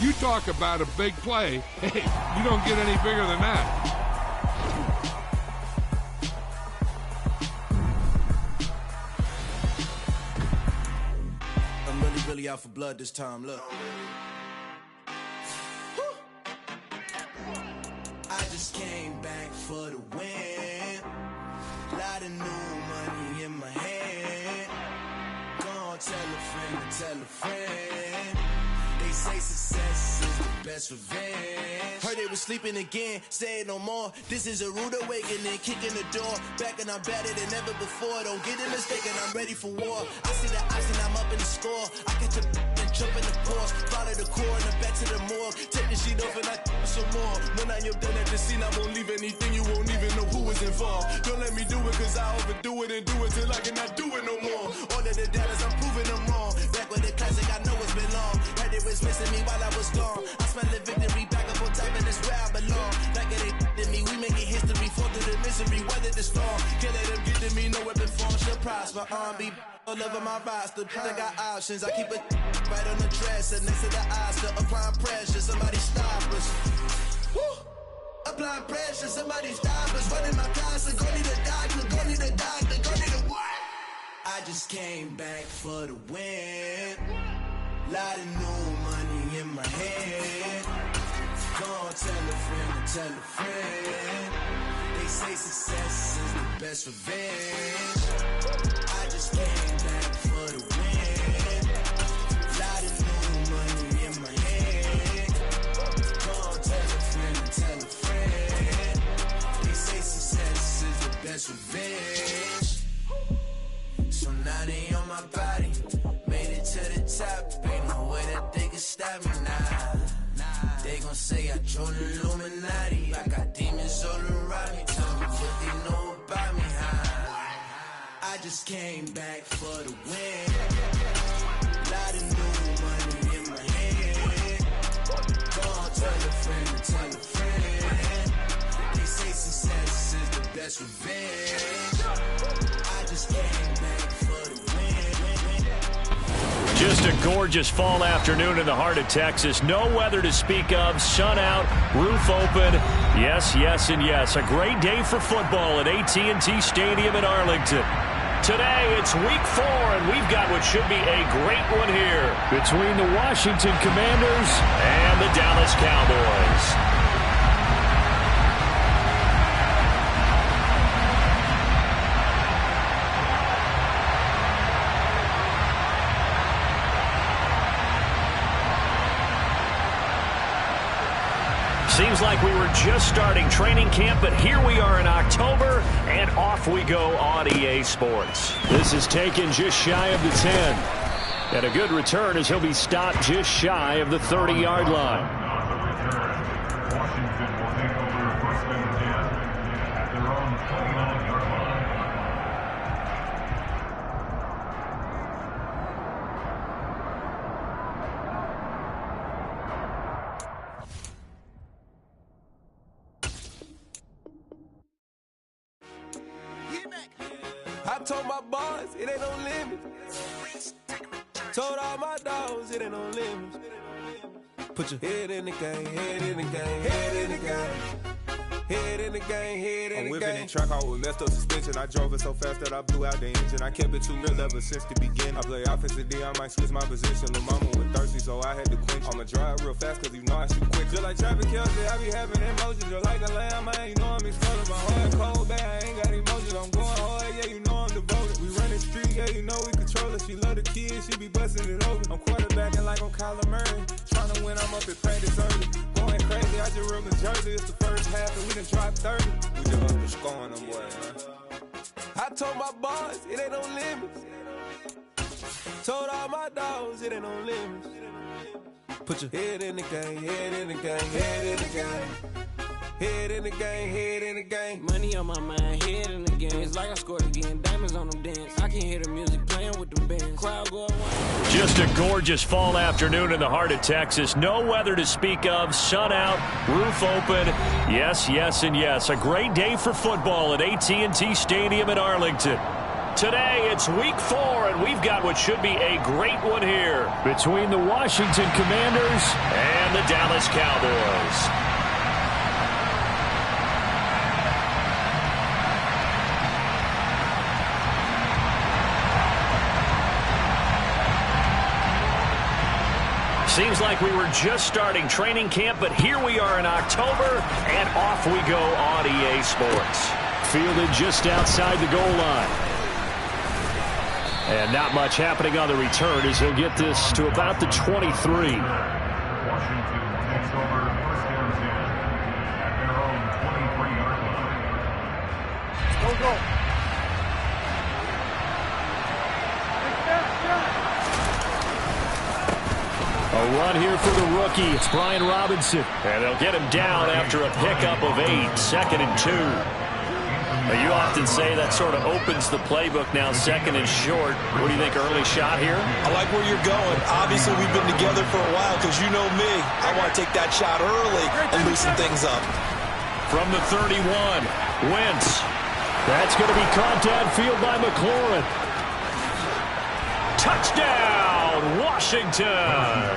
You talk about a big play. Hey, you don't get any bigger than that. I'm really out for blood this time, look. I just came back for the win. Lot of new money in my hand. Gonna tell a friend to tell a friend. They say success is the best revenge. Heard they was sleeping again, say it no more. This is a rude awakening, kicking the door. Back and I'm better than ever before. Don't get it mistaken, I'm ready for war. I see the option, I'm up in the score. I catch a and jump in the course. Follow the core and the back to the morgue. Take the sheet off and I some more. When I am done at the scene, I won't leave anything. You won't even know who is involved. Don't let me do it, cause I overdo it and do it till I cannot do it no more. All of the doubters, I'm proving them wrong. Back with the classic, I know it's been long. Heard it was missing me while I was gone. I smell the victory back up on top, and it's where I belong. Like it ain't to me, we making history. Fall through the misery, weather the storm. Can't let them get to me, no weapon form shall prosper. Be all over my roster, I got options. I keep it right on the dresser, next to the Oscar. Applying pressure, somebody stop us. Woo! Applying pressure, somebody stop us. Running my closet, go need a doctor, go need a doctor, go need a what? I just came back for the win. Lot of new money in my hand. Gonna tell a friend to tell a friend. They say success is the best revenge. I just came back for the win. Lot of new money in my hand. Gonna tell a friend to tell a friend. They say success is the best revenge. So now they on my body. Made it to the top. Ain't no way that they can stop me now. They gon' say I joined the Illuminati. I got demons all around me. Tell me what they know about me, huh? I just came back for the win. Lot of new money in my hand. Gonna tell a friend to tell a friend. They say success is the best revenge. I just came back for the win. Just a gorgeous fall afternoon in the heart of Texas. No weather to speak of. Sun out, roof open. Yes, yes, and yes. A great day for football at AT&T Stadium in Arlington. Today, it's week 4, and we've got what should be a great one here between the Washington Commanders and the Dallas Cowboys. Seems like we were just starting training camp, but here we are in October, and off we go on EA Sports. This is taken just shy of the 10. And a good return as he'll be stopped just shy of the 30-yard line. I told my boys, it ain't no limit. Told all my dogs, it ain't no limit. Put your head in the game, head in the game, head in the game. Head in the game, head in the game. I'm whipping in track, I was messed up suspension. I drove it so fast that I blew out the engine. I kept it too real ever since the beginning. I play offensive D, I might switch my position. Lil' mama was thirsty, so I had to quench. I'ma drive real fast, cause you know I shoot quick. Just like Travis Kelce, I be having emotions. Just like a lamb, man, you know I'm exploding. My heart cold, bad, I ain't got emotions. I'm going hard, yeah, you know I'm devoted. We run the street, yeah, you know we control it. She love the kids, she be busting it over. I'm quarterbacking like I'm Kyler Murray. Trying to win, I'm up at practice early. Going crazy, I just ripped the jersey. It's the first half, and we done dropped 30. We just up to scoring them, boy, man. I told my boys, it ain't no limits. Told all my dogs, it ain't no limits. Put your head in the game, head in the game, head in the game. Head in the game, head in the game. Money on my mind, head in the game. It's like I scored again, diamonds on them dance. I can hear the music playing with them bands. Crowd going wild. Just a gorgeous fall afternoon in the heart of Texas. No weather to speak of. Sun out, roof open. Yes, yes, and yes. A great day for football at AT&T Stadium in Arlington. Today, it's week 4, and we've got what should be a great one here between the Washington Commanders and the Dallas Cowboys. Seems like we were just starting training camp, but here we are in October, and off we go on EA Sports. Fielded just outside the goal line. And not much happening on the return as he'll get this to about the 23. Washington takes over first down at their own 23-yard line. Go, go. A run here for the rookie. It's Brian Robinson. And they'll get him down after a pickup of 8, 2nd and 2. Now, you often say that sort of opens the playbook now, 2nd and short. What do you think, early shot here? I like where you're going. Obviously, we've been together for a while because you know me. I want to take that shot early and loosen things up. From the 31, Wentz. That's going to be caught downfield by McLaurin. Touchdown, Washington.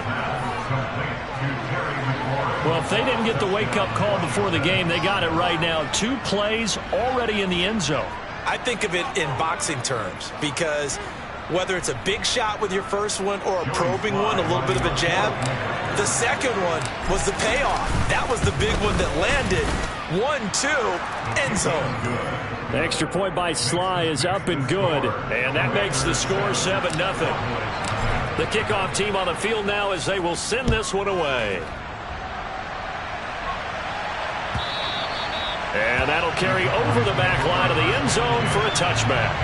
Well, if they didn't get the wake-up call before the game, they got it right now. 2 plays already in the end zone. I think of it in boxing terms because whether it's a big shot with your first one or a probing one, a little bit of a jab, the second one was the payoff. That was the big one that landed. 1-2, end zone. The extra point by Sly is up and good, and that makes the score 7-0. The kickoff team on the field now as they will send this one away. And that'll carry over the back line of the end zone for a touchback.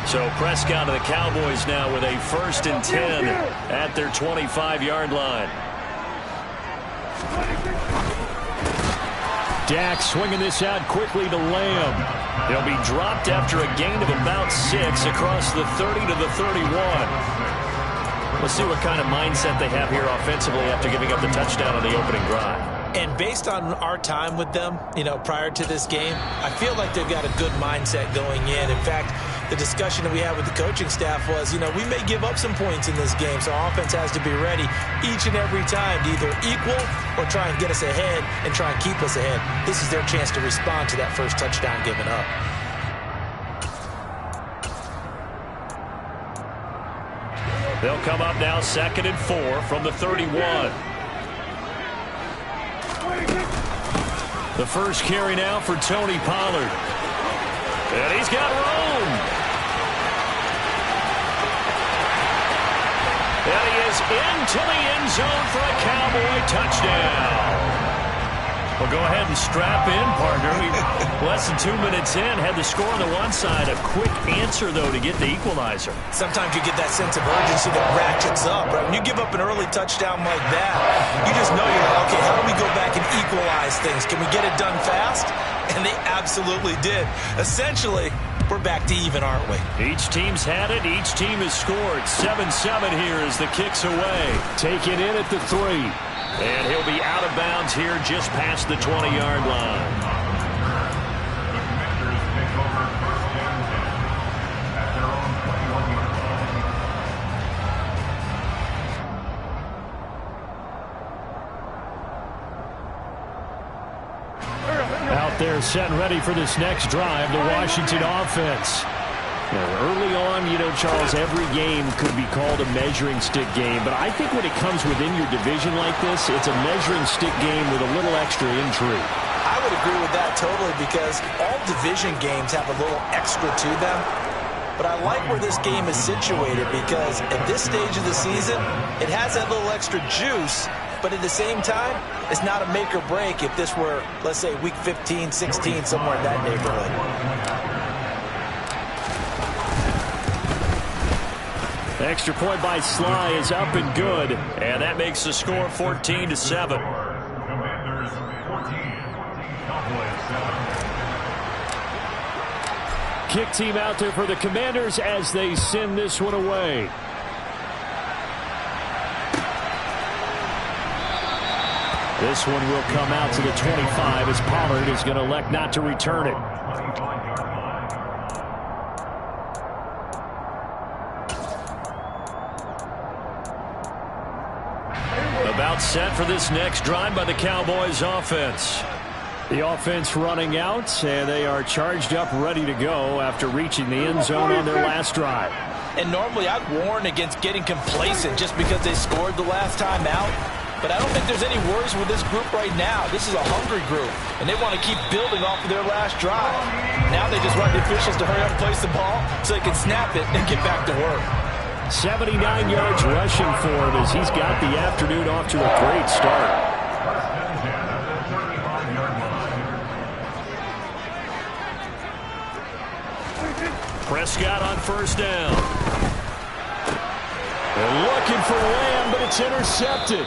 So Prescott of the Cowboys now with a 1st and 10 at their 25-yard line. Dak swinging this out quickly to Lamb. He'll be dropped after a gain of about 6 across the 30 to the 31. Let's see what kind of mindset they have here offensively after giving up the touchdown on the opening drive. And based on our time with them, prior to this game, I feel like they've got a good mindset going in. In fact, the discussion that we had with the coaching staff was, we may give up some points in this game, so our offense has to be ready each and every time to either equal or try and get us ahead and try and keep us ahead. This is their chance to respond to that first touchdown given up. They'll come up now 2nd and 4 from the 31. The first carry now for Tony Pollard. And he's got room. And he is into the end zone for a Cowboy touchdown. Well, go ahead and strap in, partner. Less than 2 minutes in, had the score on the one side. A quick answer, though, to get the equalizer. Sometimes you get that sense of urgency that ratchets up, right? When you give up an early touchdown like that, you just know you're like, okay, how do we go back and equalize things? Can we get it done fast? And they absolutely did. Essentially, we're back to even, aren't we? Each team's had it. Each team has scored. 7-7 here as the kick's away. Take it in at the 3. And he'll be out of bounds here just past the 20-yard line. The Commanders take over first down at their own 21-yard line. Out there set and ready for this next drive, the Washington offense. Early on, Charles, every game could be called a measuring stick game, but I think when it comes within your division like this, it's a measuring stick game with a little extra intrigue. I would agree with that totally because all division games have a little extra to them. But I like where this game is situated because at this stage of the season, it has that little extra juice, but at the same time, it's not a make or break if this were, let's say, week 15, 16, somewhere in that neighborhood. Extra point by Sly is up and good, and that makes the score 14-7. Commanders 14, Cowboys 7. Kick team out there for the Commanders as they send this one away. This one will come out to the 25 as Pollard is going to elect not to return it. About set for this next drive by the Cowboys offense. The offense running out, and they are charged up, ready to go after reaching the end zone on their last drive. And normally I'd warn against getting complacent just because they scored the last time out. But I don't think there's any worries with this group right now. This is a hungry group, and they want to keep building off of their last drive. Now they just want the officials to hurry up and place the ball so they can snap it and get back to work. 79 yards rushing for him as he's got the afternoon off to a great start. Prescott on first down. They're looking for Lamb, but it's intercepted.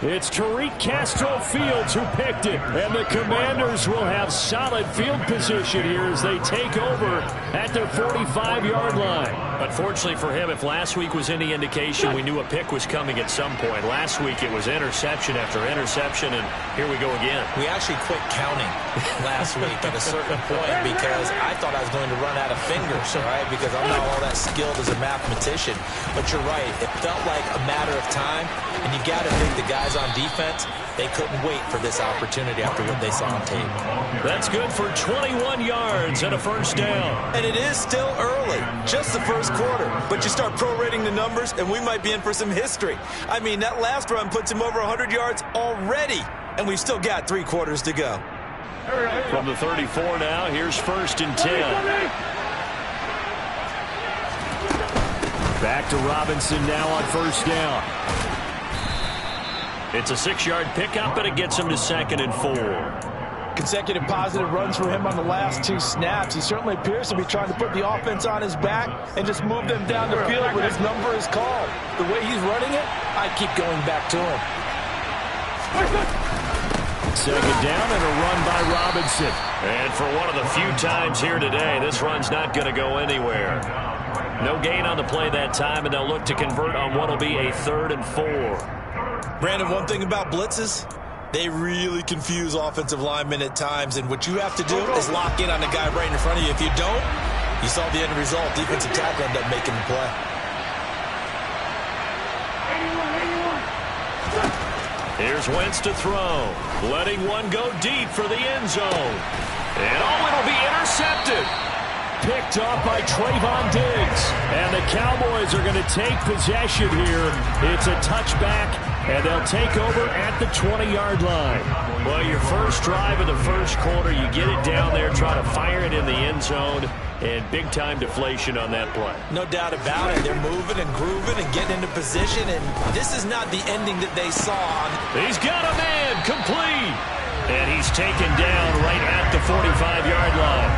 It's Tariq Castro-Fields who picked it, and the Commanders will have solid field position here as they take over at their 45-yard line. Unfortunately for him, if last week was any indication, we knew a pick was coming at some point. Last week it was interception after interception, and here we go again. We actually quit counting last week at a certain point because I thought I was going to run out of fingers, all right, because I'm not all that skilled as a mathematician. But you're right. It felt like a matter of time, and you got to think the guys on defense, they couldn't wait for this opportunity after what they saw on tape. That's good for 21 yards and a first down. And it is still early, just the first quarter. But you start prorating the numbers, and we might be in for some history. I mean, that last run puts him over 100 yards already, and we've still got 3 quarters to go. From the 34 now, here's first and 10. Back to Robinson now on first down. It's a 6-yard pickup, and it gets him to 2nd and 4. Consecutive positive runs for him on the last 2 snaps. He certainly appears to be trying to put the offense on his back and just move them down the field when his number is called. The way he's running it, I keep going back to him. 2nd down and a run by Robinson. And for one of the few times here today, this run's not going to go anywhere. No gain on the play that time, and they'll look to convert on what will be a 3rd and 4. Brandon, one thing about blitzes, they really confuse offensive linemen at times, and what you have to do is lock in on the guy right in front of you. If you don't, you saw the end result. Defensive tackle ended up making the play. Here's Wentz to throw, letting one go deep for the end zone. And it'll be intercepted. Picked off by Trayvon Diggs. And the Cowboys are going to take possession here. It's a touchback, and they'll take over at the 20-yard line. Well, your first drive of the first quarter, you get it down there, try to fire it in the end zone, and big-time deflation on that play. No doubt about it. They're moving and grooving and getting into position, and this is not the ending that they saw. He's got a man, complete. And he's taken down right at the 45-yard line.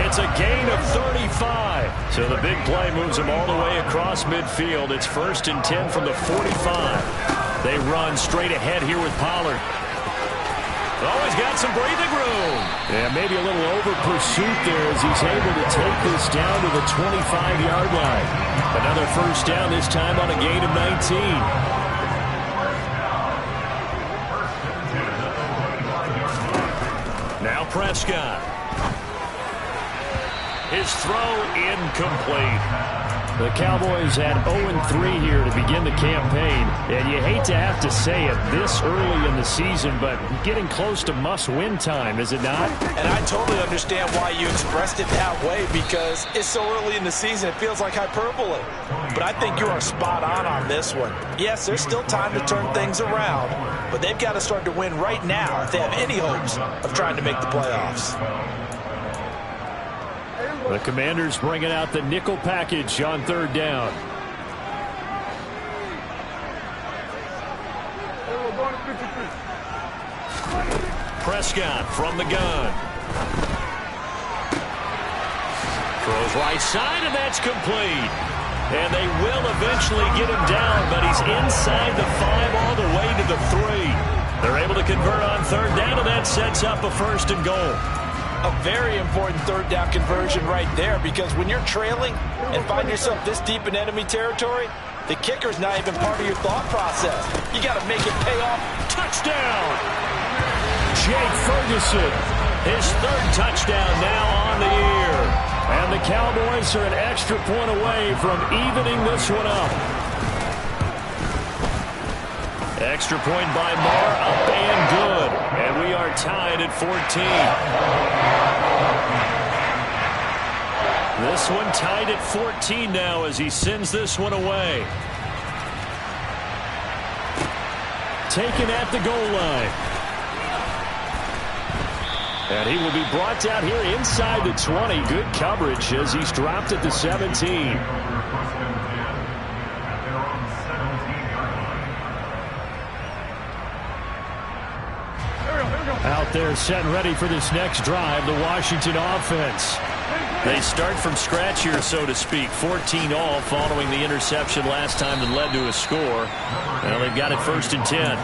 It's a gain of 35. So the big play moves him all the way across midfield. It's 1st and 10 from the 45. They run straight ahead here with Pollard. Oh, he's got some breathing room. Yeah, maybe a little over pursuit there as he's able to take this down to the 25-yard line. Another first down, this time on a gain of 19. Now Prescott. His throw incomplete. The Cowboys had 0-3 here to begin the campaign, and you hate to have to say it this early in the season, but getting close to must-win time, is it not? And I totally understand why you expressed it that way, because it's so early in the season, it feels like hyperbole. But I think you are spot on this one. Yes, there's still time to turn things around, but they've got to start to win right now if they have any hopes of trying to make the playoffs. The Commanders bringing out the nickel package on 3rd down. Prescott from the gun. Throws right side, and that's complete. And they will eventually get him down, but he's inside the 5 all the way to the 3. They're able to convert on third down, and that sets up a 1st and goal. A very important third down conversion right there, because when you're trailing and find yourself this deep in enemy territory, the kicker's not even part of your thought process. You got to make it pay off. Touchdown! Jake Ferguson, his 3rd touchdown now on the year. And the Cowboys are an extra point away from evening this one up. Extra point by Moore, up and good. And we are tied at 14. This one tied at 14 now as he sends this one away. Taken at the goal line. And he will be brought down here inside the 20. Good coverage as he's dropped at the 17. Out there set and ready for this next drive, the Washington offense. They start from scratch here, so to speak. 14 all following the interception last time that led to a score. Well, they've got it 1st and 10.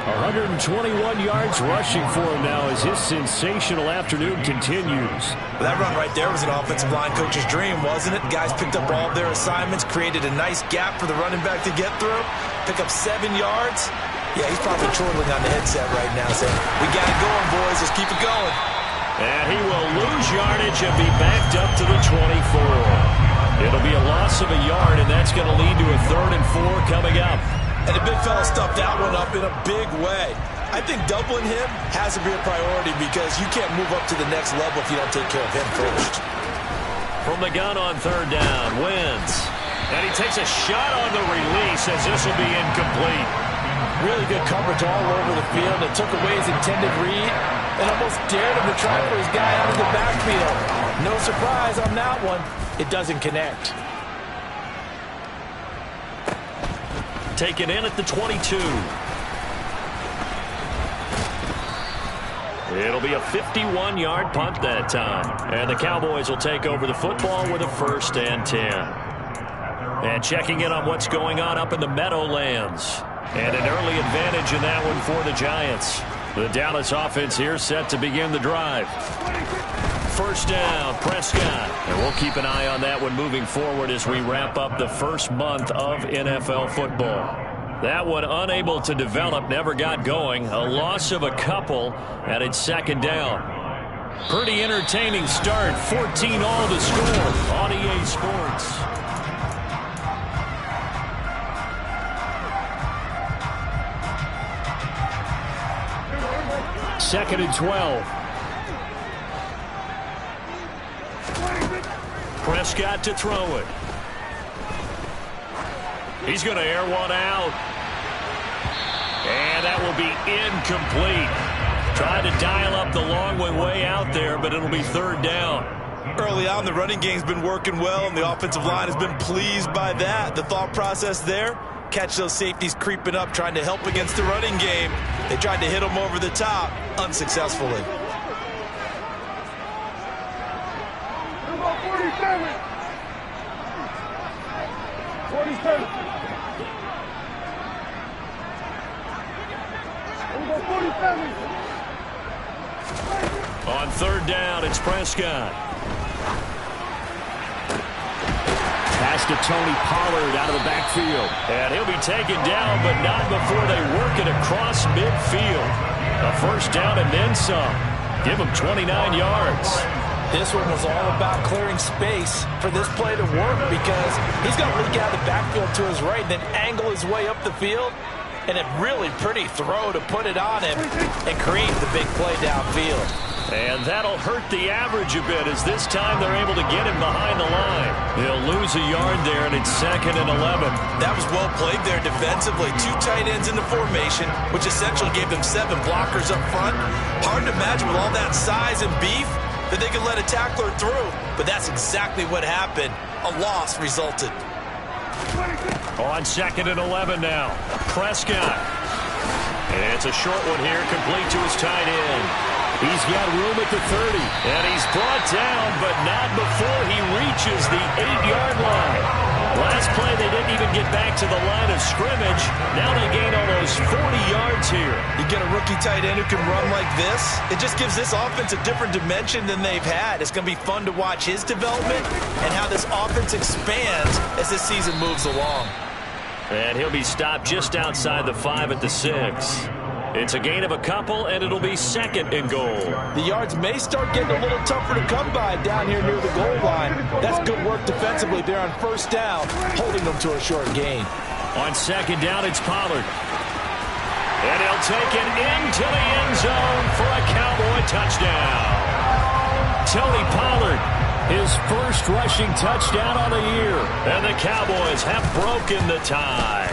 121 yards rushing for him now as his sensational afternoon continues. Well, that run right there was an offensive line coach's dream, wasn't it? Guys picked up all of their assignments, created a nice gap for the running back to get through, pick up 7 yards. Yeah, he's probably chortling on the headset right now saying, we got it going, boys. Let's keep it going. And he will lose yardage and be backed up to the 24. It'll be a loss of a yard, and that's going to lead to a 3rd and 4 coming up. And the big fella stuffed that one up in a big way. I think doubling him has to be a priority because you can't move up to the next level if you don't take care of him first. From the gun on 3rd down, wins. And he takes a shot on the release as this will be incomplete. Really good coverage all over the field. It took away his intended read and almost dared him to try for his guy out of the backfield. No surprise on that one. It doesn't connect. Taken in at the 22. It'll be a 51-yard punt that time. And the Cowboys will take over the football with a 1st and 10. And checking in on what's going on up in the Meadowlands. And an early advantage in that one for the Giants. The Dallas offense here set to begin the drive. 1st down, Prescott. And we'll keep an eye on that one moving forward as we wrap up the 1st month of NFL football. That one unable to develop, never got going. A loss of a couple, and it's 2nd down. Pretty entertaining start. 14 all to score on EA Sports. 2nd and 12. Prescott to throw it. He's going to air one out. And that will be incomplete. Tried to dial up the long one way out there, but it'll be 3rd down. Early on, the running game's been working well, and the offensive line has been pleased by that. The thought process there, catch those safeties creeping up, trying to help against the running game. They tried to hit them over the top, unsuccessfully. On 3rd down, it's Prescott. Pass to Tony Pollard out of the backfield. And he'll be taken down, but not before they work it across midfield. A 1st down and then some. Give him 29 yards. This one was all about clearing space for this play to work because he's going to leak out of the backfield to his right and then angle his way up the field. And a really pretty throw to put it on him and create the big play downfield. And that'll hurt the average a bit as this time they're able to get him behind the line. He'll lose a yard there, and it's 2nd and 11. That was well played there defensively. 2 tight ends in the formation, which essentially gave them 7 blockers up front. Hard to imagine with all that size and beef that they could let a tackler through. But that's exactly what happened. A loss resulted. On 2nd and 11 now. Prescott. And it's a short one here, complete to his tight end. He's got room at the 30. And he's brought down, but not before he reaches the 8-yard line. Last play, they didn't even get back to the line of scrimmage. Now they gain almost 40 yards here. You get a rookie tight end who can run like this, it just gives this offense a different dimension than they've had. It's going to be fun to watch his development and how this offense expands as this season moves along. And he'll be stopped just outside the 5 at the 6. It's a gain of a couple, and it'll be 2nd and goal. The yards may start getting a little tougher to come by down here near the goal line. That's good work defensively there on 1st down, holding them to a short gain. On 2nd down, it's Pollard. And he'll take it into the end zone for a Cowboy touchdown. Tony Pollard, his first rushing touchdown on the year. And the Cowboys have broken the tie.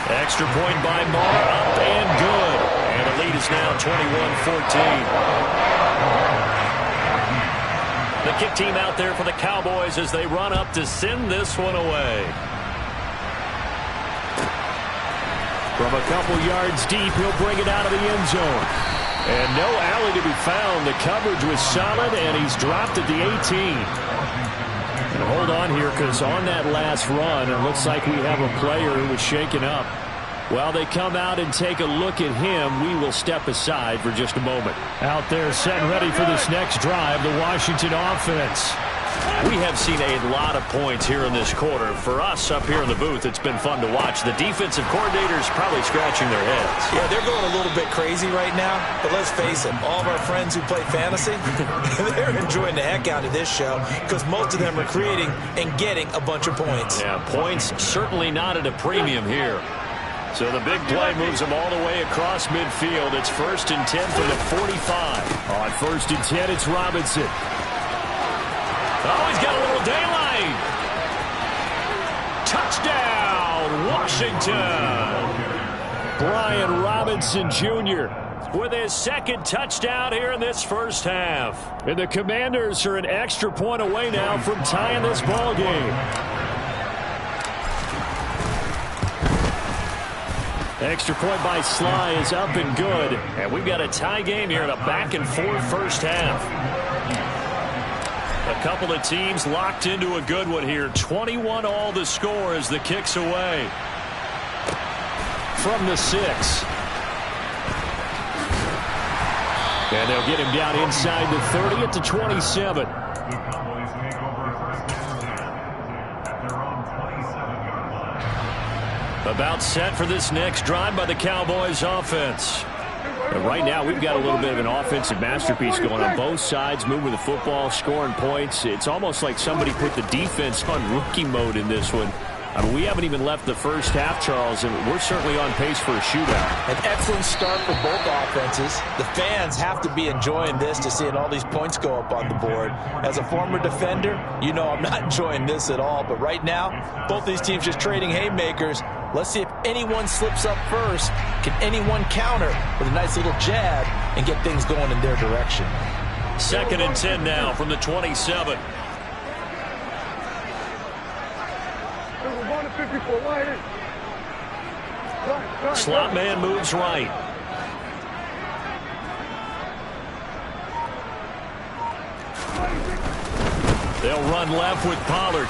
Extra point by Marr, up and good. And the lead is now 21-14. The kick team out there for the Cowboys as they run up to send this one away. From a couple yards deep, he'll bring it out of the end zone. And no alley to be found. The coverage was solid, and he's dropped at the 18. And hold on here, because on that last run, it looks like we have a player who was shaken up. While they come out and take a look at him, we will step aside for just a moment. Out there set and ready for this next drive, the Washington offense. We have seen a lot of points here in this quarter. For us up here in the booth, it's been fun to watch. The defensive coordinators probably scratching their heads. Yeah, they're going a little bit crazy right now. But let's face it, all of our friends who play fantasy, they're enjoying the heck out of this show because most of them are creating and getting a bunch of points. Yeah, points certainly not at a premium here. So the big play moves them all the way across midfield. It's 1st and 10 from the 45. On 1st and 10, it's Robinson. Oh, he's got a little daylight. Touchdown, Washington. Brian Robinson Jr. with his 2nd touchdown here in this first half. And the Commanders are an extra point away now from tying this ball game. Extra point by Sly is up and good. And we've got a tie game here in a back-and-forth first half. A couple of teams locked into a good one here. 21 all the score as the kick's away. From the 6. And they'll get him down inside the 30 at the 27. About set for this next drive by the Cowboys offense. And right now, we've got a little bit of an offensive masterpiece going on both sides, moving the football, scoring points. It's almost like somebody put the defense on rookie mode in this one. I mean, we haven't even left the first half, Charles, and we're certainly on pace for a shootout. An excellent start for both offenses. The fans have to be enjoying this to seeing all these points go up on the board. As a former defender, you know I'm not enjoying this at all. But right now, both these teams just trading haymakers. Let's see if anyone slips up first. Can anyone counter with a nice little jab and get things going in their direction? 2nd and 10 now from the 27. Slot man moves right. They'll run left with Pollard.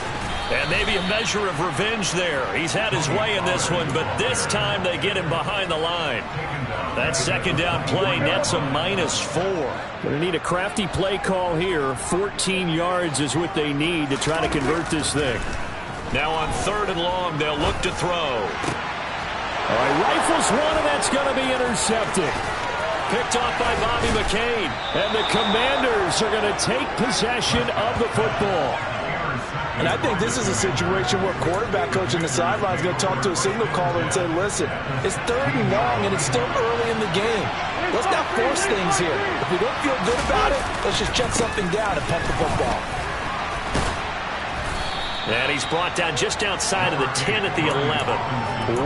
And maybe a measure of revenge there. He's had his way in this one, but this time they get him behind the line. That 2nd down play nets a -4. Going to need a crafty play call here. 14 yards is what they need to try to convert this thing. Now on 3rd and long, they'll look to throw. All right, rifles one, and that's going to be intercepted. Picked off by Bobby McCain. And the Commanders are going to take possession of the football. And I think this is a situation where quarterback coach in the sideline is going to talk to a signal caller and say, listen, it's 3rd and long, and it's still early in the game. Let's not force things here. If we don't feel good about it, let's just check something down and punt the football. And he's brought down just outside of the 10 at the 11.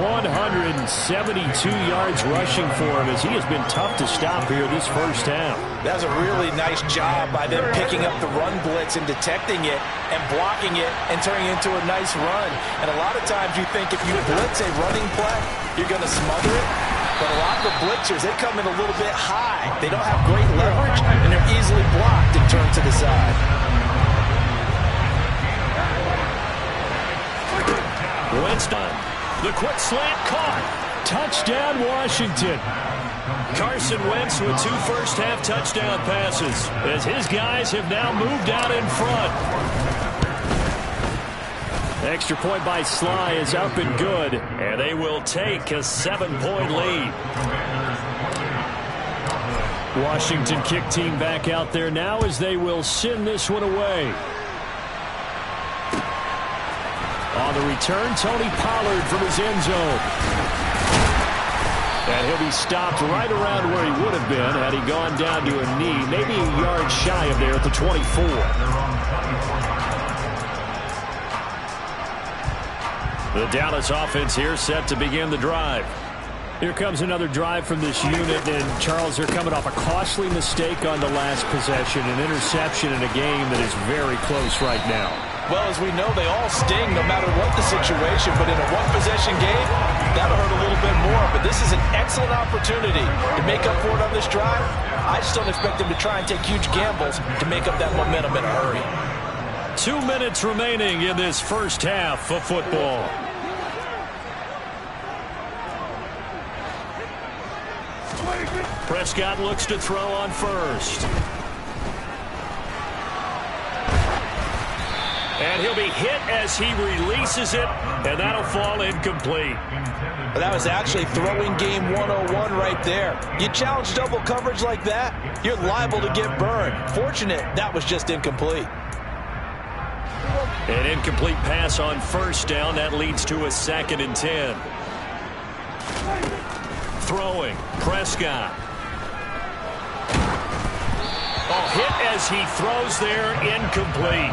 172 yards rushing for him as he has been tough to stop here this first half. That's a really nice job by them picking up the run blitz and detecting it and blocking it and turning it into a nice run. And a lot of times you think if you blitz a running play, you're going to smother it. But a lot of the blitzers, they come in a little bit high. They don't have great leverage, and they're easily blocked and turned to the side. Winston, the quick slant caught. Touchdown, Washington. Carson Wentz with 2 first-half touchdown passes as his guys have now moved out in front. Extra point by Sly is up and good, and they will take a 7-point lead. Washington kick team back out there now as they will send this one away. On the return, Tony Pollard from his end zone. And he'll be stopped right around where he would have been had he gone down to a knee, maybe a yard shy of there at the 24. The Dallas offense here set to begin the drive. Here comes another drive from this unit, and Charles, they're coming off a costly mistake on the last possession, an interception in a game that is very close right now. Well, as we know, they all sting no matter what the situation, but in a one-possession game, that'll hurt a little bit more. But this is an excellent opportunity to make up for it on this drive. I just don't expect them to try and take huge gambles to make up that momentum in a hurry. 2 minutes remaining in this first half of football. Prescott looks to throw on first. And he'll be hit as he releases it, and that'll fall incomplete. Well, that was actually throwing game 101 right there. You challenge double coverage like that, you're liable to get burned. Fortunate, that was just incomplete. An incomplete pass on first down. That leads to a 2nd and 10. Throwing, Prescott. Oh, hit as he throws there, incomplete.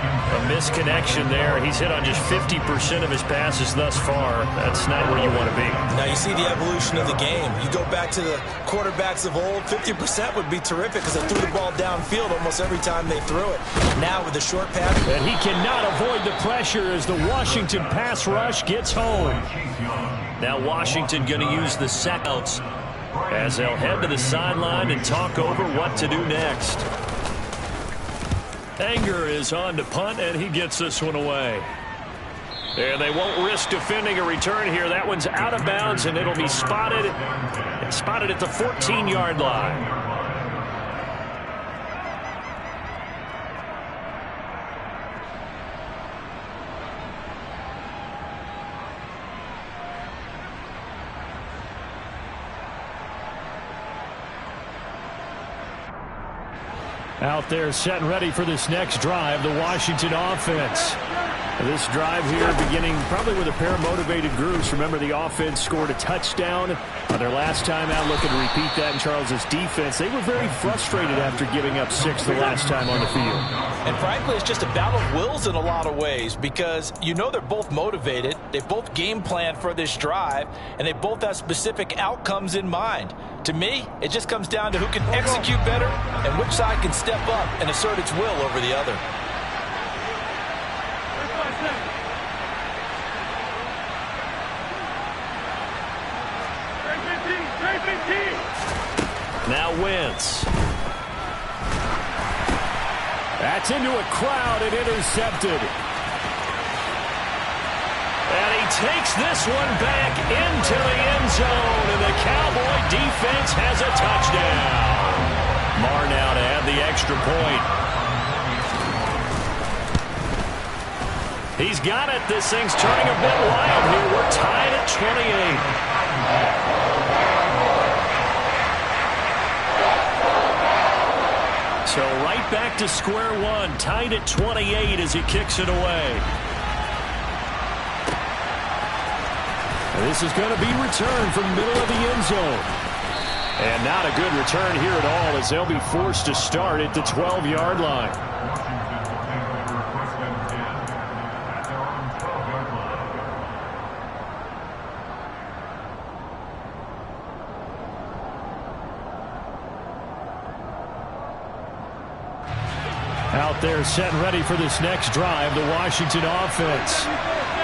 A misconnection there. He's hit on just 50% of his passes thus far. That's not where you want to be. Now you see the evolution of the game. You go back to the quarterbacks of old, 50% would be terrific because they threw the ball downfield almost every time they threw it. Now with the short pass. And he cannot avoid the pressure as the Washington pass rush gets home. Now Washington going to use the setouts as they'll head to the sideline and talk over what to do next. Anger is on to punt, and he gets this one away. And they won't risk defending a return here. That one's out of bounds, and it'll be spotted at the 14-yard line. Out there set and ready for this next drive, the Washington offense. This drive here beginning probably with a pair of motivated groups. Remember, the offense scored a touchdown on their last time out, looking to repeat that in Charles's defense. They were very frustrated after giving up 6 the last time on the field. And frankly, it's just a battle of wills in a lot of ways because you know they're both motivated. They both game plan for this drive, and they both have specific outcomes in mind. To me, it just comes down to who can execute better and which side can step up and assert its will over the other. Now Wentz. That's into a crowd and intercepted. And he takes this one back into the end zone, and the Cowboy defense has a touchdown. Marr now to add the extra point. He's got it. This thing's turning a bit wild here. We're tied at 28. So right back to square one, tied at 28 as he kicks it away. And this is going to be returned from the middle of the end zone. And not a good return here at all as they'll be forced to start at the 12-yard line. Out there set and ready for this next drive, the Washington offense.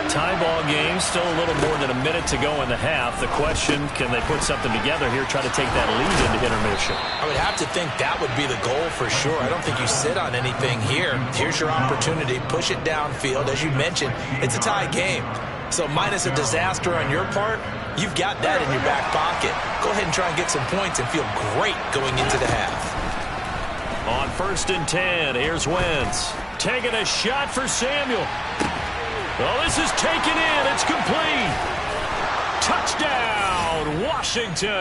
Tie ball game, still a little more than a minute to go in the half. The question, can they put something together here, try to take that lead into intermission? I would have to think that would be the goal for sure. I don't think you sit on anything here. Here's your opportunity. Push it downfield. As you mentioned, it's a tie game. So minus a disaster on your part, you've got that in your back pocket. Go ahead and try and get some points and feel great going into the half. On 1st and 10, here's Wentz. Taking a shot for Samuel. Well, this is taken in. It's complete. Touchdown, Washington.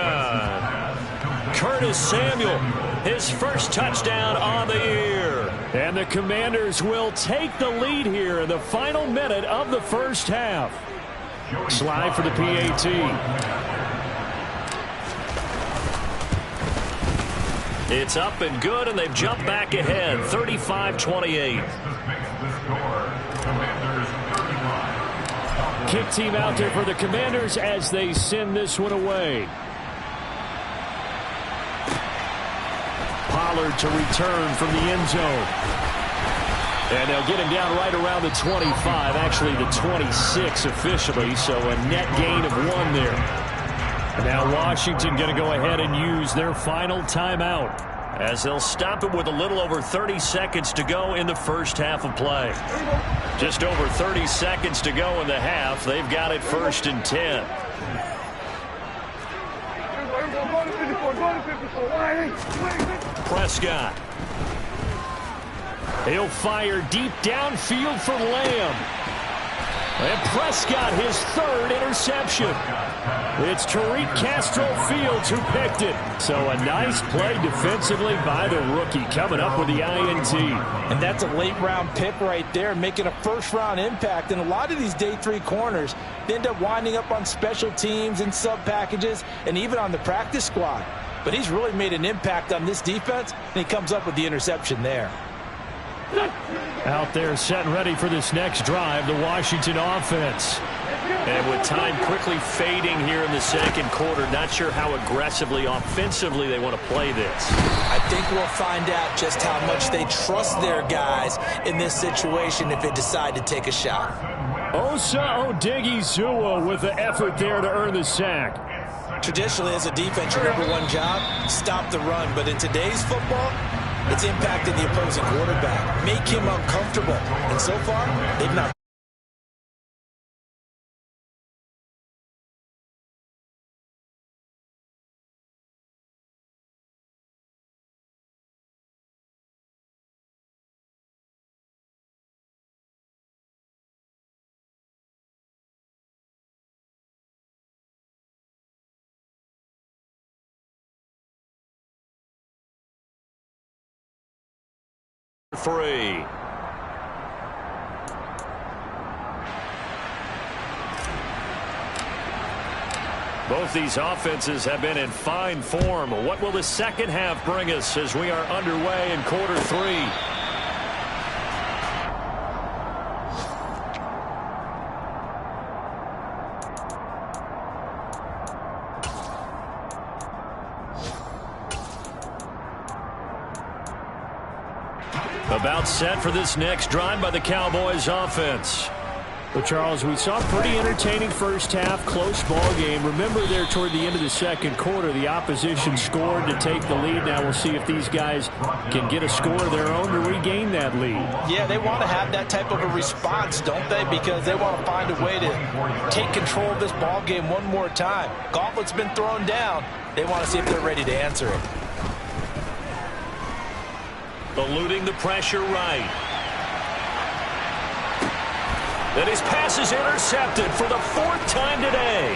Curtis Samuel, his first touchdown on the year. And the Commanders will take the lead here in the final minute of the first half. Slide for the PAT. It's up and good, and they've jumped back ahead, 35-28. Kick team out there for the Commanders as they send this one away. Pollard to return from the end zone. And they'll get him down right around the 25, actually the 26 officially, so a net gain of 1 there. And now Washington going to go ahead and use their final timeout as they'll stop it with a little over 30 seconds to go in the first half of play. Just over 30 seconds to go in the half. They've got it 1st and 10. Prescott. He'll fire deep downfield for Lamb. And Prescott, his 3rd interception. It's Tariq Castro-Fields who picked it. So a nice play defensively by the rookie, coming up with the INT. And that's a late-round pick right there, making a first-round impact. And a lot of these day 3 corners end up winding up on special teams and sub-packages and even on the practice squad. But he's really made an impact on this defense, and he comes up with the interception there. Out there set and ready for this next drive, the Washington offense. And with time quickly fading here in the second quarter, not sure how aggressively, offensively they want to play this. I think we'll find out just how much they trust their guys in this situation if they decide to take a shot. Osa Odighizuwa with the effort there to earn the sack. Traditionally, as a defense, your #1 job, stop the run. But in today's football, it's impacting the opposing quarterback. Make him uncomfortable. And so far, they've not. Free. Both these offenses have been in fine form. What will the second half bring us as we are underway in quarter 3? About set for this next drive by the Cowboys offense. But Charles, we saw a pretty entertaining first half, close ball game. Remember there toward the end of the second quarter, the opposition scored to take the lead. Now we'll see if these guys can get a score of their own to regain that lead. Yeah, they want to have that type of a response, don't they? Because they want to find a way to take control of this ball game one more time. Gauntlet's been thrown down. They want to see if they're ready to answer it. Eluding the pressure right. And his pass is intercepted for the 4th time today.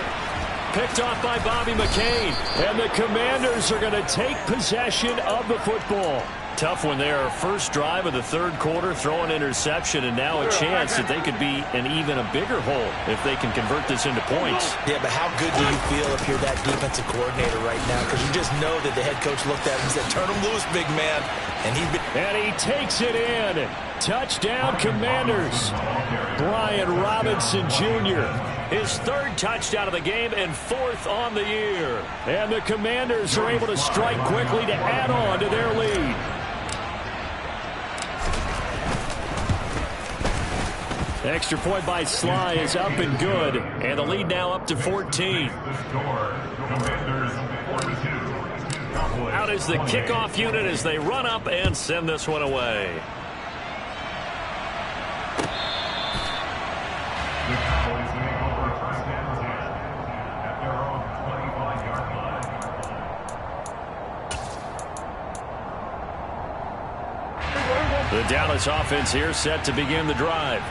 Picked off by Bobby McCain. And the Commanders are going to take possession of the football. Tough one there. First drive of the 3rd quarter, throw an interception, and now a chance that they could be in even a bigger hole if they can convert this into points. Yeah, but how good do you feel if you're that defensive coordinator right now? Because you just know that the head coach looked at him and said, turn him loose, big man. And he takes it in. Touchdown, Commanders. Brian Robinson Jr., his 3rd touchdown of the game and 4th on the year. And the Commanders are able to strike quickly to add on to their lead. Extra point by Sly is up and good, and the lead now up to 14. Out is the kickoff unit as they run up and send this one away. The Cowboys make over first and 10 at their own 25-yard line. The Dallas offense here set to begin the drive.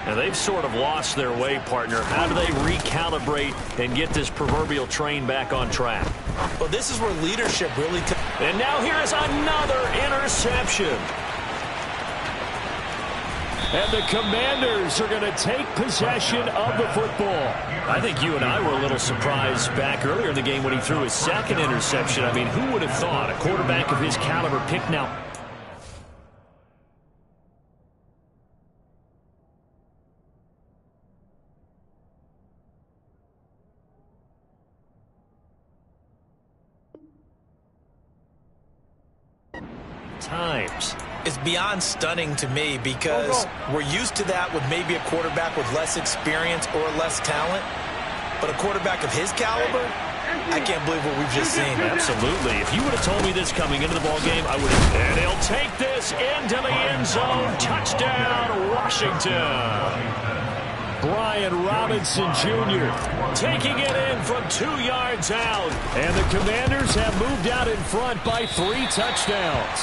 And they've sort of lost their way, partner. How do they recalibrate and get this proverbial train back on track? Well, this is where leadership really... And now here is another interception. And the Commanders are going to take possession of the football. I think you and I were a little surprised back earlier in the game when he threw his second interception. I mean, who would have thought a quarterback of his caliber picked now... times. It's beyond stunning to me because we're used to that with maybe a quarterback with less experience or less talent. But a quarterback of his caliber, I can't believe what we've just seen. Absolutely. If you would have told me this coming into the ballgame, I would have... And he'll take this into the end zone. Touchdown, Washington. Brian Robinson Jr. taking it in from 2 yards out. And the Commanders have moved out in front by 3 touchdowns.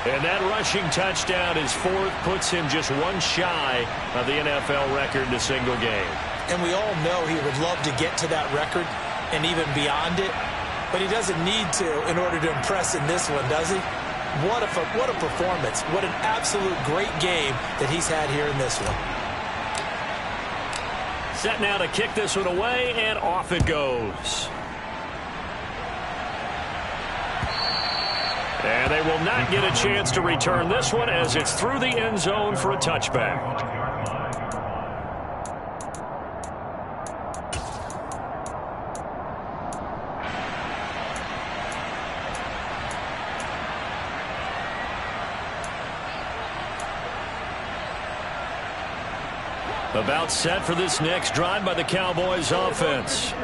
And that rushing touchdown, his 4th, puts him just 1 shy of the NFL record in a single game. And we all know he would love to get to that record and even beyond it. But he doesn't need to in order to impress in this one, does he? What a performance. What an absolute great game that he's had here in this one. Set now to kick this one away, and off it goes. And they will not get a chance to return this one as it's through the end zone for a touchback. About set for this next drive by the Cowboys offense.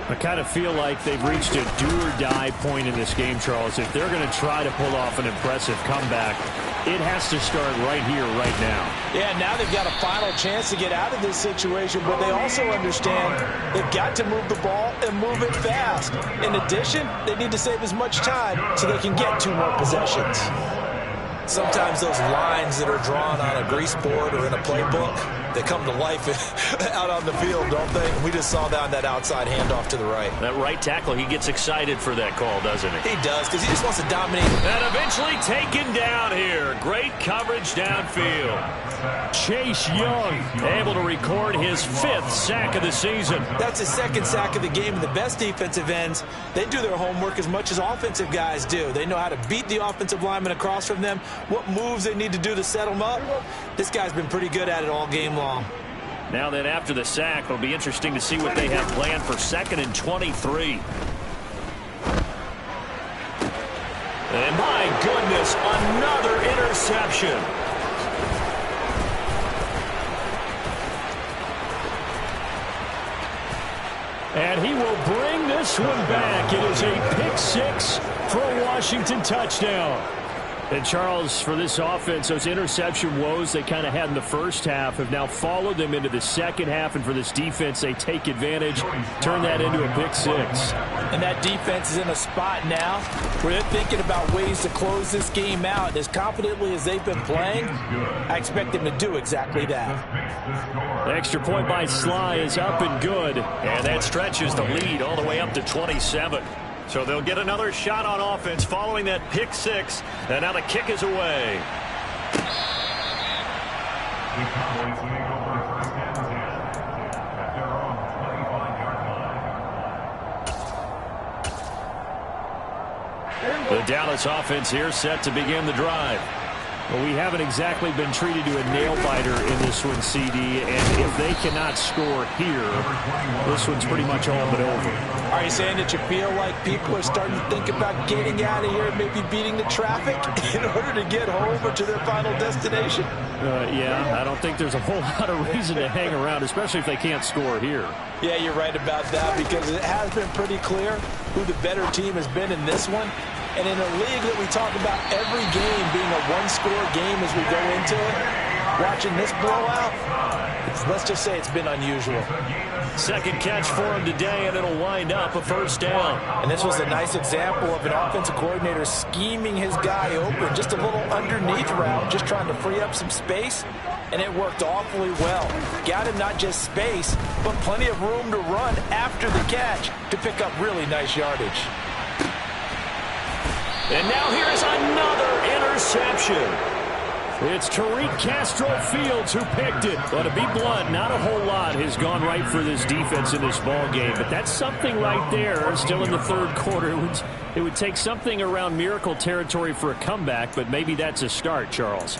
I kind of feel like they've reached a do-or-die point in this game, Charles. If they're going to try to pull off an impressive comeback, it has to start right here, right now. Yeah, now they've got a final chance to get out of this situation, but they also understand they've got to move the ball and move it fast. In addition, they need to save as much time so they can get 2 more possessions. Sometimes those lines that are drawn on a grease board or in a playbook, they come to life out on the field, don't they? We just saw that on that outside handoff to the right. That right tackle, he gets excited for that call, doesn't he? He does, because he just wants to dominate. And eventually taken down here. Great coverage downfield. Chase Young able to record his 5th sack of the season. That's his 2nd sack of the game. And the best defensive ends, they do their homework as much as offensive guys do. They know how to beat the offensive lineman across from them, what moves they need to do to set them up. This guy's been pretty good at it all game long. Now then, after the sack, it'll be interesting to see what they have planned for 2nd and 23. And my goodness, another interception. And he will bring this one back. It is a pick-6 for a Washington touchdown. And, Charles, for this offense, those interception woes they kind of had in the first half have now followed them into the second half. And for this defense, they take advantage, turn that into a pick-6. And that defense is in a spot now where they're thinking about ways to close this game out. And as confidently as they've been playing, I expect them to do exactly that. The extra point by Sly is up and good. And that stretches the lead all the way up to 27. So they'll get another shot on offense following that pick-6. And now the kick is away. The Cowboys make over first and 10 at their own 25-yard line. The Dallas offense here set to begin the drive. Well, we haven't exactly been treated to a nail-biter in this one, CD, and if they cannot score here, this one's pretty much all but over. Are you saying that you feel like people are starting to think about getting out of here and maybe beating the traffic in order to get home or to their final destination? Yeah, I don't think there's a whole lot of reason to hang around, especially if they can't score here. Yeah, you're right about that because it has been pretty clear who the better team has been in this one. And in a league that we talk about every game being a one-score game as we go into it, watching this blowout, let's just say it's been unusual. Second catch for him today, and it'll wind up a first down. And this was a nice example of an offensive coordinator scheming his guy open, just a little underneath route, just trying to free up some space, and it worked awfully well. Got him not just space, but plenty of room to run after the catch to pick up really nice yardage. And now here's another interception. It's Tariq Castro-Fields who picked it. But to be blunt, not a whole lot has gone right for this defense in this ball game. But that's something right there. Still in the third quarter. It would take something around miracle territory for a comeback, but maybe that's a start, Charles.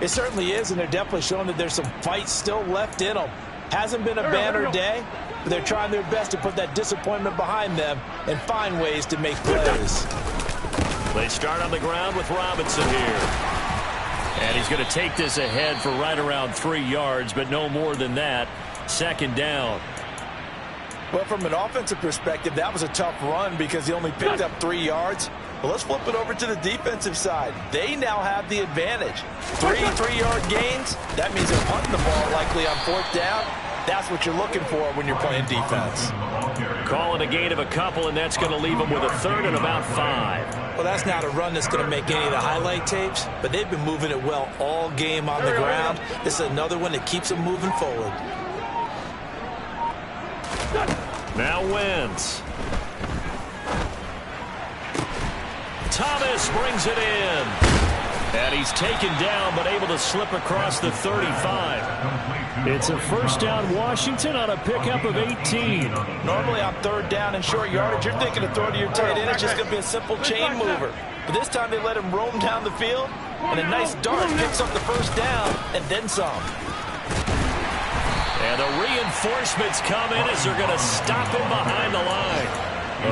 It certainly is, and they're definitely showing that there's some fight still left in them. Hasn't been a banner day, but they're trying their best to put that disappointment behind them and find ways to make plays. They start on the ground with Robinson here. And he's going to take this ahead for right around 3 yards, but no more than that. Second down. Well, from an offensive perspective, that was a tough run because he only picked up 3 yards. Well, let's flip it over to the defensive side. They now have the advantage. 3 3-yard gains. That means they're punting the ball likely on fourth down. That's what you're looking for when you're playing defense. Calling a gain of a couple, and that's going to leave them with a third and about 5. Well, that's not a run that's going to make any of the highlight tapes, but they've been moving it well all game on the ground. This is another one that keeps them moving forward. Now Wentz. Thomas brings it in. And he's taken down, but able to slip across the 35. It's a first down Washington on a pickup of 18. Normally on third down and short yardage, you're thinking of throwing to your tight end. It's just going to be a simple chain mover. But this time they let him roam down the field, and a nice dart picks up the first down and then some. And the reinforcements come in as they're going to stop him behind the line.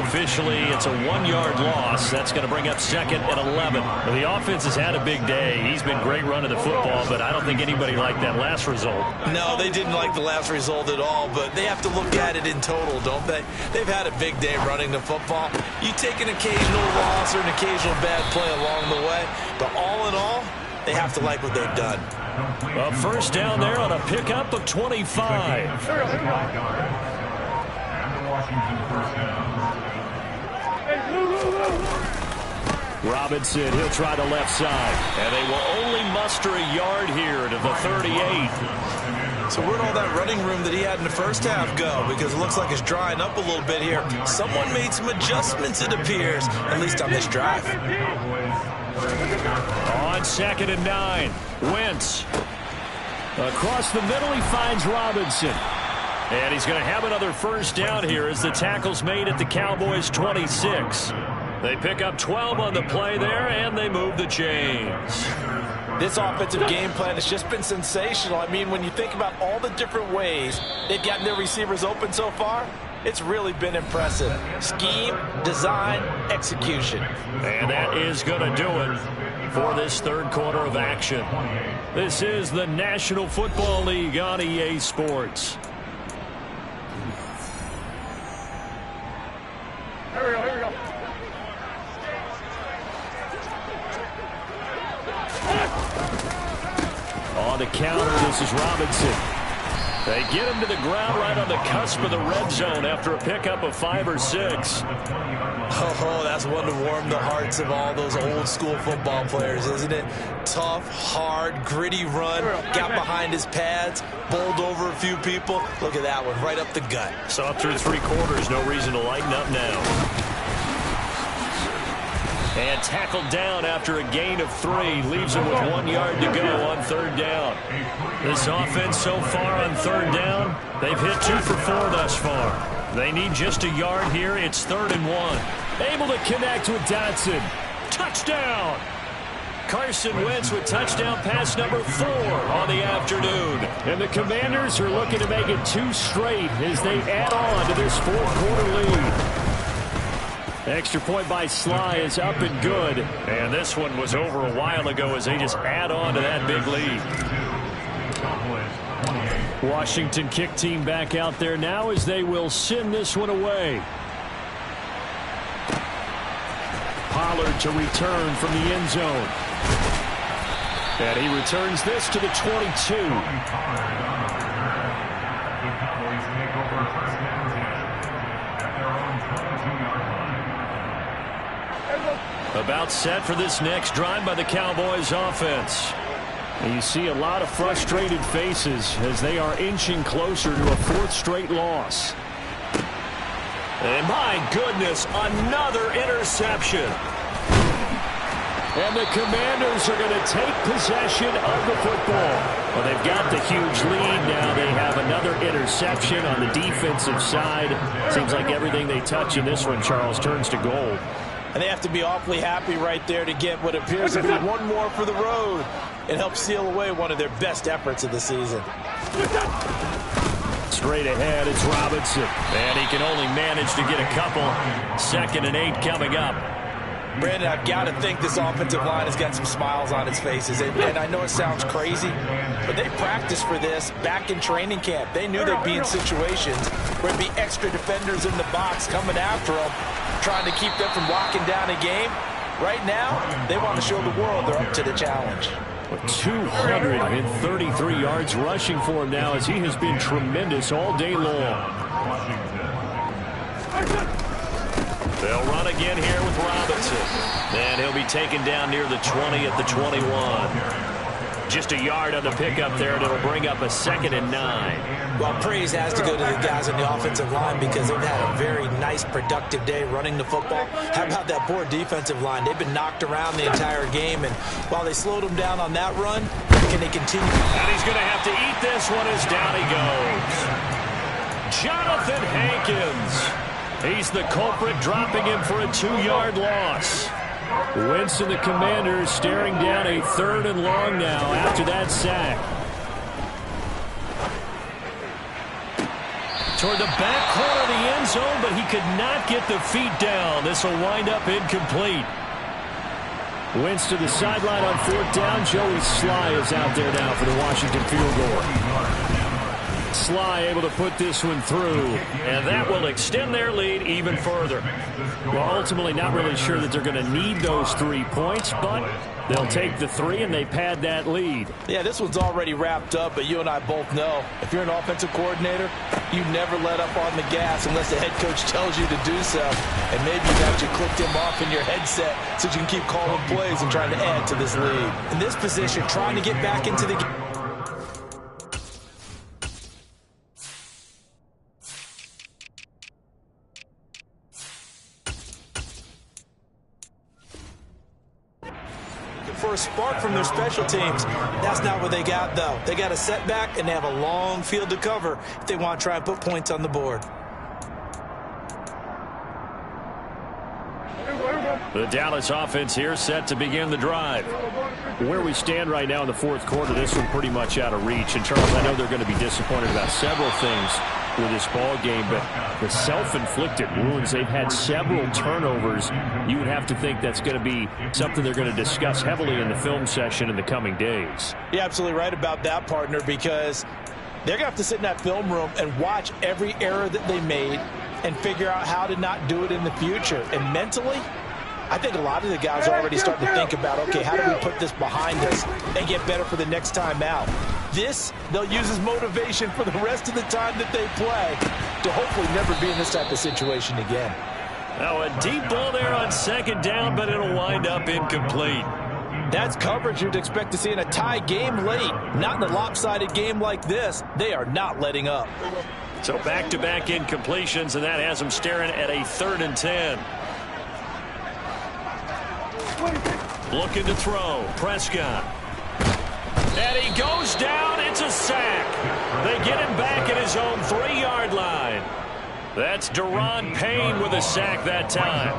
Officially, it's a 1-yard loss. That's going to bring up second and 11. Well, the offense has had a big day. He's been great running the football, but I don't think anybody liked that last result. No, they didn't like the last result at all, but they have to look at it in total, don't they? They've had a big day running the football. You take an occasional loss or an occasional bad play along the way, but all in all, they have to like what they've done. A first down there on a pickup of 25. Robinson, he'll try the left side. And they will only muster a yard here to the 38. So where'd all that running room that he had in the first half go? Because it looks like it's drying up a little bit here. Someone made some adjustments, it appears, at least on this drive. On second and 9, Wentz. Across the middle, he finds Robinson. And he's going to have another first down here as the tackle's made at the Cowboys' 26. They pick up 12 on the play there, and they move the chains. This offensive game plan has just been sensational. I mean, when you think about all the different ways they've gotten their receivers open so far, it's really been impressive. Scheme, design, execution. And that is going to do it for this third quarter of action. This is the National Football League on EA Sports. Here we go. On the counter, this is Robinson. They get him to the ground right on the cusp of the red zone after a pickup of 5 or 6. Oh, that's one to warm the hearts of all those old school football players, isn't it? Tough, hard, gritty run, got behind his pads, bowled over a few people. Look at that one, right up the gut. So up through 3 quarters, no reason to lighten up now. And tackled down after a gain of 3. Leaves him with 1 yard to go on third down. This offense so far on third down, they've hit 2 for 4 thus far. They need just a yard here. It's 3rd and 1. Able to connect with Dotson. Touchdown! Carson Wentz with touchdown pass number 4 on the afternoon. And the Commanders are looking to make it 2 straight as they add on to this fourth-quarter lead. Extra point by Sly is up and good. And this one was over a while ago as they just add on to that big lead. Washington kick team back out there now as they will send this one away. Pollard to return from the end zone. And he returns this to the 22. About set for this next drive by the Cowboys offense. And you see a lot of frustrated faces as they are inching closer to a 4th straight loss. And my goodness, another interception. And the Commanders are going to take possession of the football. Well, they've got the huge lead now. They have another interception on the defensive side. Seems like everything they touch in this one, Charles, turns to gold. And they have to be awfully happy right there to get what appears to be one more for the road and help seal away one of their best efforts of the season. Straight ahead, it's Robinson. And he can only manage to get a couple. 2nd and 8 coming up. Brandon, I've got to think this offensive line has got some smiles on its faces. And I know it sounds crazy, but they practiced for this back in training camp. They knew they'd be in situations where it'd be extra defenders in the box coming after them, trying to keep them from locking down a game. Right now, they want to show the world they're up to the challenge. 233 yards rushing for him now as he has been tremendous all day long. They'll run again here with Robinson. And he'll be taken down near the 20 at the 21. Just a yard on the pickup there, and it'll bring up a 2nd and 9. Well, praise has to go to the guys on the offensive line because they've had a very nice, productive day running the football. How about that poor defensive line? They've been knocked around the entire game, and while they slowed them down on that run, can they continue? And he's going to have to eat this one as down he goes. Jonathan Hankins. He's the culprit, dropping him for a 2-yard loss. Wentz and the Commanders staring down a 3rd and long now after that sack. Toward the back corner of the end zone, but he could not get the feet down. This will wind up incomplete. Wentz to the sideline on 4th down. Joey Sly is out there now for the Washington field goal. Sly able to put this one through, and that will extend their lead even further. Well, ultimately not really sure that they're going to need those 3 points, but they'll take the 3 and they pad that lead. Yeah, this one's already wrapped up, but you and I both know if you're an offensive coordinator, you never let up on the gas unless the head coach tells you to do so. And maybe you've actually clicked him off in your headset so you can keep calling plays and trying to add to this lead. In this position, trying to get back into the game. For a spark from their special teams. That's not what they got, though. They got a setback, and they have a long field to cover if they want to try and put points on the board. The Dallas offense here set to begin the drive. Where we stand right now in the 4th quarter, this one pretty much out of reach. And, Charles, I know they're going to be disappointed about several things with this ball game, but the self-inflicted wounds, they've had several turnovers. You would have to think that's going to be something they're going to discuss heavily in the film session in the coming days. You're absolutely right about that, partner, because they're going to have to sit in that film room and watch every error that they made and figure out how to not do it in the future. And mentally, I think a lot of the guys are already starting to think about, okay, how do we put this behind us and get better for the next time out? This, they'll use as motivation for the rest of the time that they play to hopefully never be in this type of situation again. Now a deep ball there on 2nd down, but it'll wind up incomplete. That's coverage you'd expect to see in a tie game late. Not in a lopsided game like this. They are not letting up. So back-to-back incompletions, and that has them staring at a 3rd and 10. Looking to throw. Prescott. And he goes down. It's a sack. They get him back at his own 3-yard line. That's Daron Payne with a sack that time.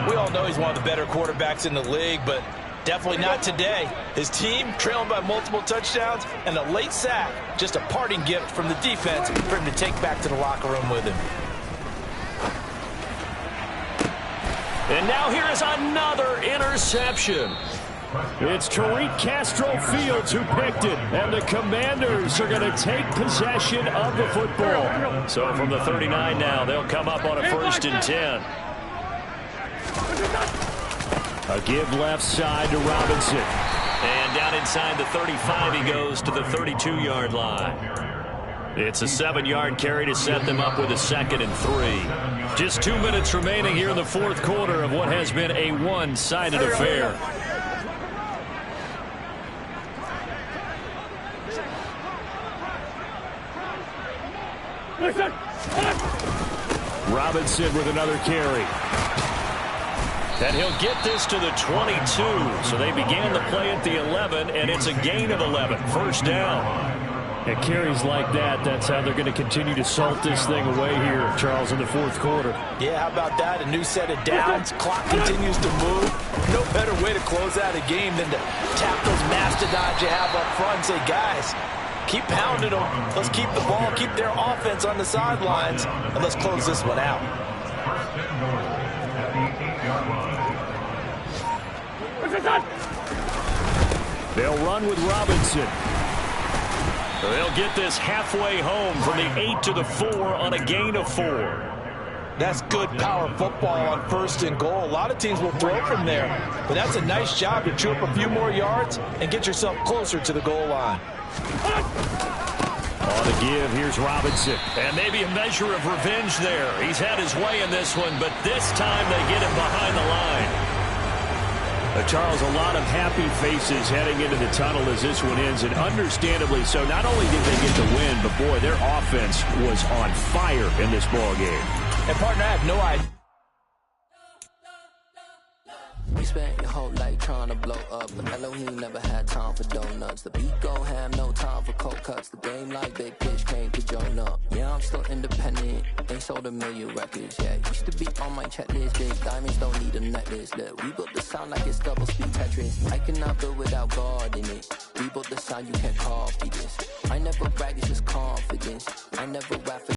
We all know he's one of the better quarterbacks in the league, but Definitely not today. His team trailing by multiple touchdowns and a late sack. Just a parting gift from the defense for him to take back to the locker room with him. And now here is another interception. It's Tariq Castro-Fields who picked it, and the Commanders are going to take possession of the football. So from the 39 now, they'll come up on a 1st and 10. A give left side to Robinson. And down inside the 35, he goes to the 32-yard line. It's a 7-yard carry to set them up with a 2nd and 3. Just 2 minutes remaining here in the 4th quarter of what has been a one-sided affair. Robinson with another carry. And he'll get this to the 22. So they began the play at the 11, and it's a gain of 11. 1st down. And carries like that, that's how they're going to continue to salt this thing away here, Charles, in the 4th quarter. Yeah, how about that? A new set of downs. Clock continues to move. No better way to close out a game than to tap those mastodons you have up front and say, guys, keep pounding them. Let's keep the ball, keep their offense on the sidelines, and let's close this one out. They'll run with Robinson. They'll get this halfway home from the 8 to the 4 on a gain of 4. That's good power football on 1st and goal. A lot of teams will throw from there, but that's a nice job to chew up a few more yards and get yourself closer to the goal line. On the give, here's Robinson. And maybe a measure of revenge there. He's had his way in this one, but this time they get him behind the line. Charles, a lot of happy faces heading into the tunnel as this one ends, and understandably so. Not only did they get the win, but boy, their offense was on fire in this ball game. And partner, I have no idea. You spent your whole life trying to blow up, but Elohim never had time for donuts. The beat go ham, no time for cold cuts. The game like big pitch came to join up. Yeah, I'm still independent, ain't sold 1 million records yet. Used to be on my checklist, big diamonds don't need a necklace. Look, we built the sound like it's double speed Tetris. I cannot build without God in it. We built the sound, you can't copy this. I never brag, it's just confidence. I never rap for